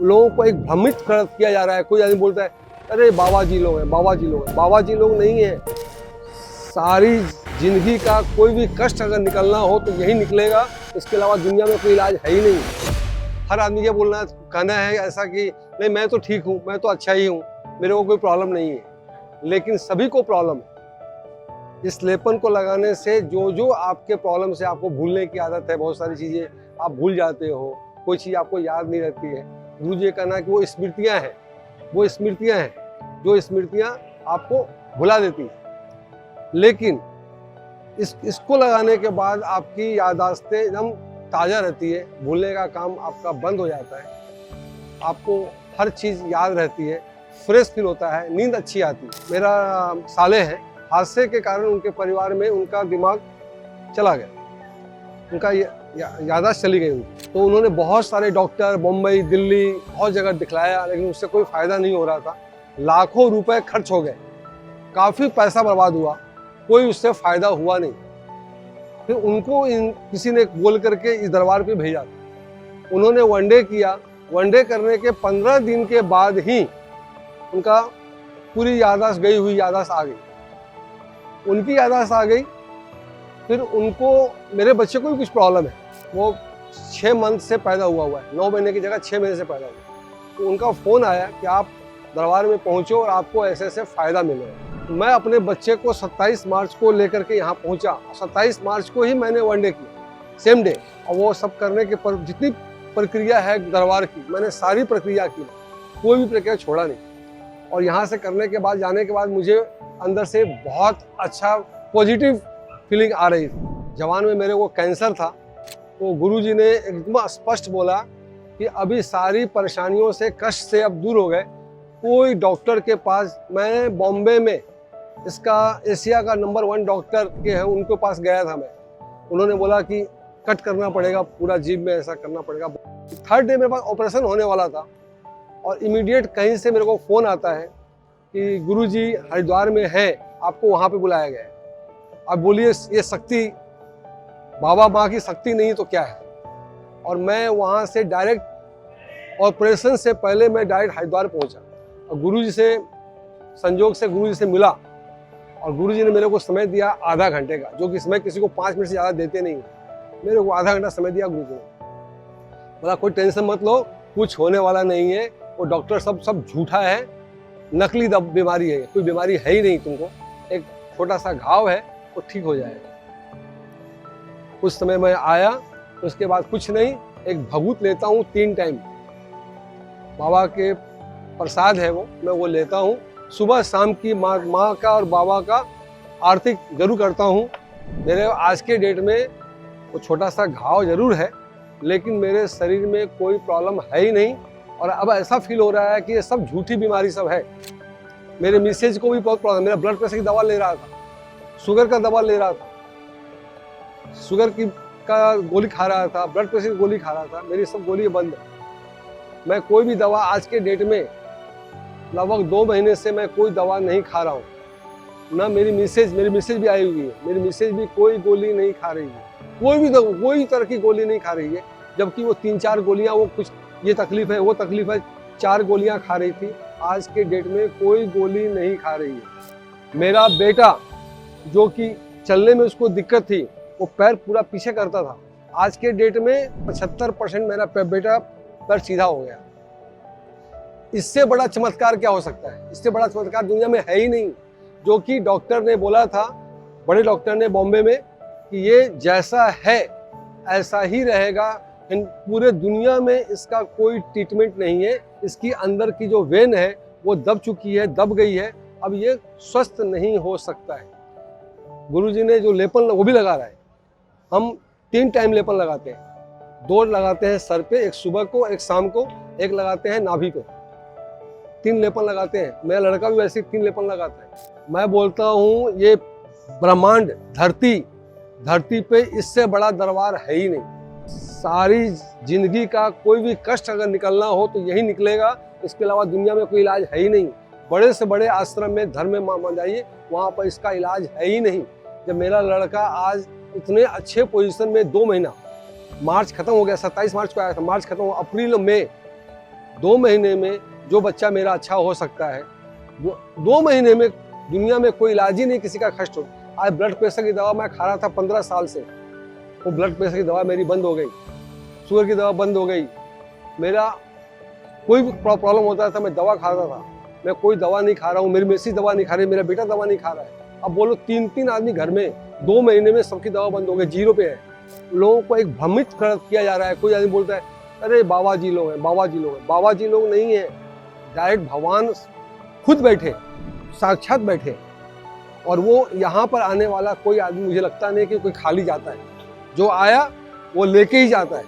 लोगों को एक भ्रमित किया जा रहा है। कोई आदमी बोलता है अरे बाबा जी लोग हैं, बाबा जी लोग हैं। बाबा जी लोग नहीं है। सारी जिंदगी का कोई भी कष्ट अगर निकलना हो तो यही निकलेगा, इसके अलावा दुनिया में कोई इलाज है ही नहीं। हर आदमी ये बोलना कहना है ऐसा कि नहीं मैं तो ठीक हूँ, मैं तो अच्छा ही हूँ, मेरे को कोई प्रॉब्लम नहीं है, लेकिन सभी को प्रॉब्लम है। इस लेपन को लगाने से जो जो आपके प्रॉब्लम से आपको भूलने की आदत है, बहुत सारी चीज़ें आप भूल जाते हो, कोई चीज़ आपको याद नहीं रहती है। गुरु जी कहना है कि वो स्मृतियाँ हैं, वो स्मृतियाँ हैं जो स्मृतियाँ आपको भुला देती हैं। लेकिन इसको लगाने के बाद आपकी याददाश्तें एकदम ताज़ा रहती है, भूलने का काम आपका बंद हो जाता है, आपको हर चीज़ याद रहती है, फ्रेश फील होता है, नींद अच्छी आती है। मेरा साले हैं, हादसे के कारण उनके परिवार में उनका दिमाग चला गया, उनका याददाश्त चली गई उनकी। तो उन्होंने बहुत सारे डॉक्टर मुंबई दिल्ली बहुत जगह दिखलाया, लेकिन उससे कोई फ़ायदा नहीं हो रहा था। लाखों रुपए खर्च हो गए, काफ़ी पैसा बर्बाद हुआ, कोई उससे फ़ायदा हुआ नहीं। फिर उनको किसी ने बोल करके इस दरबार पे भेजा। उन्होंने वनडे किया, वनडे करने के 15 दिन के बाद ही उनका पूरी याददाश्त गई हुई याददाश्त आ गई, उनकी याददाश्त आ गई। फिर उनको, मेरे बच्चे को भी कुछ प्रॉब्लम है, वो 6 मंथ से पैदा हुआ है, 9 महीने की जगह 6 महीने से पैदा हुआ। तो उनका फ़ोन आया कि आप दरबार में पहुँचो और आपको ऐसे ऐसे फ़ायदा मिलेगा। मैं अपने बच्चे को 27 मार्च को लेकर के यहाँ पहुँचा, 27 मार्च को ही मैंने वनडे किया, सेम डे। और वो सब करने के पर जितनी प्रक्रिया है दरबार की, मैंने सारी प्रक्रिया की, कोई भी प्रक्रिया छोड़ा नहीं। और यहाँ से करने के बाद, जाने के बाद मुझे अंदर से बहुत अच्छा पॉजिटिव फीलिंग आ रही थी। जवान में मेरे को कैंसर था, तो गुरुजी ने एकदम स्पष्ट बोला कि अभी सारी परेशानियों से, कष्ट से अब दूर हो गए। कोई डॉक्टर के पास, मैं बॉम्बे में इसका एशिया का नंबर 1 डॉक्टर के हैं, उनके पास गया था मैं। उन्होंने बोला कि कट करना पड़ेगा, पूरा जीभ में ऐसा करना पड़ेगा। 3rd डे मेरे पास ऑपरेशन होने वाला था और इमीडिएट कहीं से मेरे को फ़ोन आता है कि गुरुजी हरिद्वार में है, आपको वहाँ पे बुलाया गया है। अब बोलिए ये शक्ति बाबा माँ की शक्ति नहीं तो क्या है। और मैं वहाँ से डायरेक्ट, ऑपरेशन से पहले मैं डायरेक्ट हरिद्वार पहुँचा और गुरुजी से, संजोग से गुरुजी से मिला। और गुरुजी ने मेरे को समय दिया आधा घंटे का, जो कि समय किसी को 5 मिनट से ज़्यादा देते नहीं। मेरे को आधा घंटा समय दिया गुरुजी ने। बोला कोई टेंशन मत लो, कुछ होने वाला नहीं है, वो डॉक्टर सब झूठा है, नकली बीमारी है, कोई बीमारी है ही नहीं तुमको, एक छोटा सा घाव है, वो ठीक हो जाएगा। कुछ समय मैं आया, उसके बाद कुछ नहीं, एक भभूत लेता हूँ 3 टाइम, बाबा के प्रसाद है वो, मैं वो लेता हूँ। सुबह शाम की माँ का और बाबा का आरती जरूर करता हूँ। मेरे आज के डेट में वो छोटा सा घाव जरूर है, लेकिन मेरे शरीर में कोई प्रॉब्लम है ही नहीं। और अब ऐसा फील हो रहा है कि ये सब झूठी बीमारी सब है। मेरे मिसेज को भी बहुत प्रॉब्लम, मेरा ब्लड प्रेशर की दवा ले रहा था, शुगर का दवा ले रहा था, शुगर का गोली खा रहा था, ब्लड प्रेशर की गोली खा रहा था, मेरी सब गोली बंद है। मैं कोई भी दवा आज के डेट में, लगभग 2 महीने से मैं कोई दवा नहीं खा रहा हूँ। ना मेरी मिसेज भी आई हुई है, मेरी मिसेज भी कोई गोली नहीं खा रही है, कोई तरह की गोली नहीं खा रही है। जबकि वो 3-4 गोलियाँ, वो कुछ ये तकलीफ है, वो तकलीफ है, 4 गोलियाँ खा रही थी। आज के डेट में कोई गोली नहीं खा रही है। मेरा बेटा, जो कि चलने में उसको दिक्कत थी, वो पैर पूरा पीछे करता था, आज के डेट में 75% मेरा बेटा पैर सीधा हो गया। इससे बड़ा चमत्कार क्या हो सकता है? इससे बड़ा चमत्कार दुनिया में है ही नहीं। जो कि डॉक्टर ने बोला था, बड़े डॉक्टर ने बॉम्बे में, कि ये जैसा है ऐसा ही रहेगा, पूरे दुनिया में इसका कोई ट्रीटमेंट नहीं है। इसकी अंदर की जो वेन है वो दब चुकी है, दब गई है, अब ये स्वस्थ नहीं हो सकता है। गुरुजी ने जो लेपन वो भी लगा रहा है। हम 3 टाइम लेपन लगाते हैं, 2 लगाते हैं सर पे, एक सुबह को, एक शाम को, एक लगाते हैं नाभि पे। 3 लेपन लगाते हैं। मेरा लड़का भी वैसे 3 लेपन लगाता है। मैं बोलता हूँ ये ब्रह्मांड, धरती पे इससे बड़ा दरबार है ही नहीं। सारी जिंदगी का कोई भी कष्ट अगर निकलना हो तो यही निकलेगा, इसके अलावा दुनिया में कोई इलाज है ही नहीं। बड़े से बड़े आश्रम में, धर्म में मान जाइए, वहाँ पर इसका इलाज है ही नहीं। जब मेरा लड़का आज इतने अच्छे पोजीशन में 2 महीना, मार्च खत्म हो गया, 27 मार्च को आया था, मार्च खत्म हो, अप्रैल मई 2 महीने में जो बच्चा मेरा अच्छा हो सकता है, वो 2 महीने में दुनिया में कोई इलाज ही नहीं किसी का कष्ट हो। आज ब्लड प्रेशर की दवा मैं खा रहा था 15 साल से, वो ब्लड प्रेशर की दवा मेरी बंद हो गई, शुगर की दवा बंद हो गई। मेरा कोई भी प्रॉब्लम होता था मैं दवा खाता था, मैं कोई दवा नहीं खा रहा हूँ, मेरी मिसेज दवा नहीं खा रही, मेरा बेटा दवा नहीं खा रहा है। अब बोलो 3-3 आदमी घर में 2 महीने में सबकी दवा बंद हो गई, 0 पे है। लोगों को एक भ्रमित किया जा रहा है। कोई आदमी बोलता है अरे बाबा जी लोग हैं, बाबा जी लोग हैं। बाबा जी लोग नहीं है, डायरेक्ट भगवान खुद बैठे, साक्षात बैठे। और वो यहाँ पर आने वाला कोई आदमी मुझे लगता नहीं कि कोई खाली जाता है, जो आया वो लेके ही जाता है।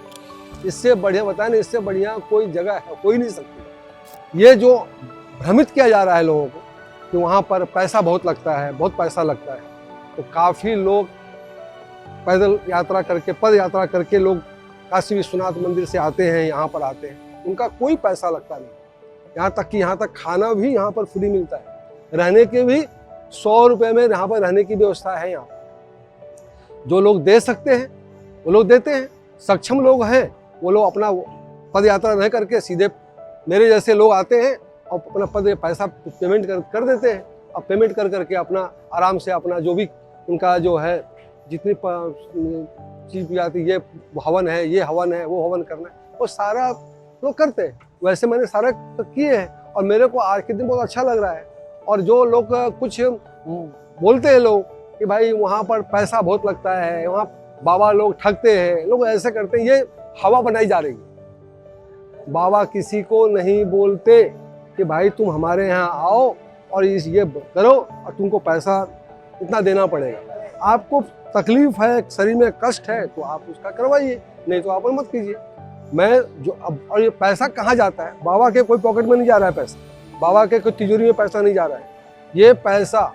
इससे बढ़िया बताया ना, इससे बढ़िया कोई जगह है कोई नहीं सकती। ये जो भ्रमित किया जा रहा है लोगों को कि वहाँ पर पैसा बहुत लगता है, बहुत पैसा लगता है, तो काफ़ी लोग पैदल यात्रा करके, पद यात्रा करके लोग काशी विश्वनाथ मंदिर से आते हैं, यहाँ पर आते हैं, उनका कोई पैसा लगता नहीं। यहाँ तक कि यहाँ तक खाना भी यहाँ पर फ्री मिलता है, रहने के भी 100 रुपये में यहाँ पर रहने की व्यवस्था है। यहाँ जो लोग दे सकते हैं वो लोग देते हैं, सक्षम लोग हैं वो लोग अपना पद यात्रा नहीं करके सीधे मेरे जैसे लोग आते हैं और अपना पैसा पेमेंट कर देते हैं। अब पेमेंट कर करके अपना आराम से अपना जो भी उनका जो है जितनी चीज आती, ये हवन है, ये हवन है, वो हवन करना है, वो सारा लोग करते हैं। वैसे मैंने सारा किए हैं और मेरे को आज के दिन बहुत अच्छा लग रहा है। और जो लोग कुछ बोलते हैं लोग कि भाई वहाँ पर पैसा बहुत लगता है, वहाँ बाबा लोग ठगते हैं, लोग ऐसे करते हैं, ये हवा बनाई जा रही है। बाबा किसी को नहीं बोलते कि भाई तुम हमारे यहाँ आओ और ये करो और तुमको पैसा इतना देना पड़ेगा। आपको तकलीफ है, शरीर में कष्ट है तो आप उसका करवाइए, नहीं तो आप मत कीजिए। मैं जो अब और ये पैसा कहाँ जाता है? बाबा के कोई पॉकेट में नहीं जा रहा है पैसा, बाबा के कोई तिजोरी में पैसा नहीं जा रहा है। ये पैसा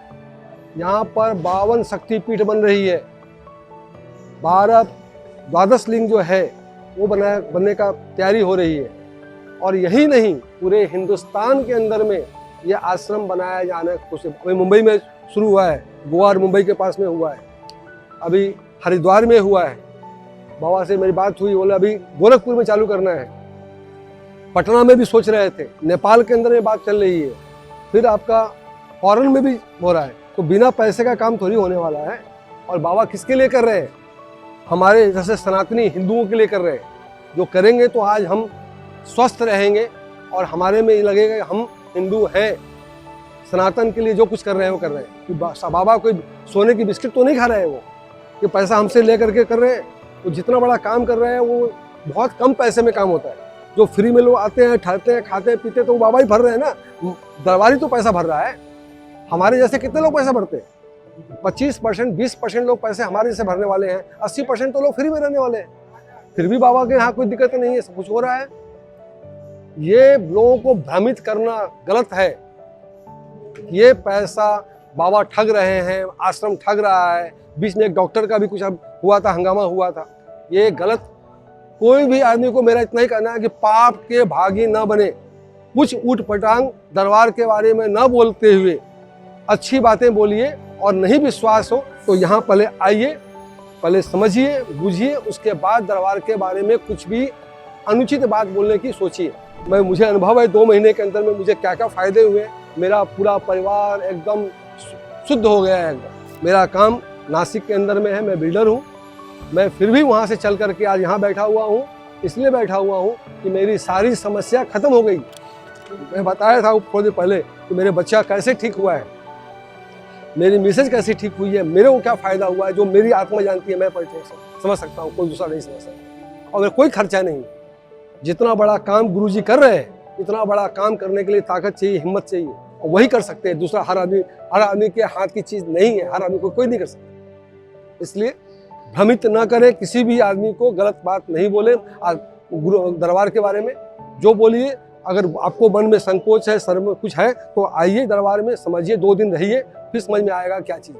यहाँ पर 52 शक्तिपीठ बन रही है, 12 लिंग जो है वो बनने का तैयारी हो रही है। और यही नहीं, पूरे हिंदुस्तान के अंदर में ये आश्रम बनाया जाने कुछ अभी मुंबई में शुरू हुआ है, गोवा और मुंबई के पास में हुआ है, अभी हरिद्वार में हुआ है। बाबा से मेरी बात हुई, बोले अभी गोरखपुर में चालू करना है, पटना में भी सोच रहे थे, नेपाल के अंदर में बात चल रही है, फिर आपका फॉरेन में भी हो रहा है। तो बिना पैसे का काम थोड़ी होने वाला है। और बाबा किसके लिए कर रहे हैं? हमारे जैसे सनातनी हिंदुओं के लिए कर रहे हैं। जो करेंगे तो आज हम स्वस्थ रहेंगे और हमारे में ये लगेगा कि हम हिंदू हैं, सनातन के लिए जो कुछ कर रहे हैं वो कर रहे हैं। कि बाबा कोई सोने की बिस्किट तो नहीं खा रहे हैं, वो कि पैसा हमसे ले करके कर रहे हैं। वो जितना बड़ा काम कर रहे हैं वो बहुत कम पैसे में काम होता है। जो फ्री में लोग आते हैं, ठहरते हैं, खाते हैं, पीते, तो वो बाबा ही भर रहे हैं ना, दरबारी तो पैसा भर रहा है। हमारे जैसे कितने लोग पैसा भरते हैं? 25%, 20% लोग पैसे हमारे जैसे भरने वाले हैं, 80% तो लोग फ्री में रहने वाले हैं। फिर भी बाबा के यहाँ कोई दिक्कत नहीं है, सब कुछ हो रहा है। ये लोगों को भ्रमित करना गलत है। ये पैसा बाबा ठग रहे हैं, आश्रम ठग रहा है। बीच में एक डॉक्टर का भी कुछ हुआ था, हंगामा हुआ था, ये गलत। कोई भी आदमी को मेरा इतना ही कहना है कि पाप के भागी न बने, कुछ ऊट पटांग दरबार के बारे में न बोलते हुए अच्छी बातें बोलिए। और नहीं विश्वास हो तो यहाँ पहले आइए, पहले समझिए, बुझिए, उसके बाद दरबार के बारे में कुछ भी अनुचित बात बोलने की सोचिए। मुझे अनुभव है 2 महीने के अंदर में मुझे क्या क्या फायदे हुए। मेरा पूरा परिवार एकदम शुद्ध हो गया है। एकदम मेरा काम नासिक के अंदर में है, मैं बिल्डर हूँ। मैं फिर भी वहाँ से चल करके आज यहाँ बैठा हुआ हूँ। इसलिए बैठा हुआ हूँ कि मेरी सारी समस्या खत्म हो गई। मैं बताया था थोड़ी देर पहले कि मेरे बच्चा कैसे ठीक हुआ है, मेरी मिसेज कैसे ठीक हुई है, मेरे को क्या फ़ायदा हुआ है, जो मेरी आत्मा जानती है, मैं समझ सकता हूँ, कोई दूसरा नहीं समझ सकता। और कोई खर्चा नहीं। जितना बड़ा काम गुरुजी कर रहे हैं, इतना बड़ा काम करने के लिए ताकत चाहिए, हिम्मत चाहिए, और वही कर सकते हैं। दूसरा हर आदमी के हाथ की चीज़ नहीं है, हर आदमी को कोई नहीं कर सकता। इसलिए भ्रमित ना करें, किसी भी आदमी को गलत बात नहीं बोले। गुरु दरबार के बारे में जो बोलिए, अगर आपको मन में संकोच है, सर में कुछ है, तो आइए दरबार में, समझिए, 2 दिन रहिए, फिर समझ में आएगा क्या चीज़।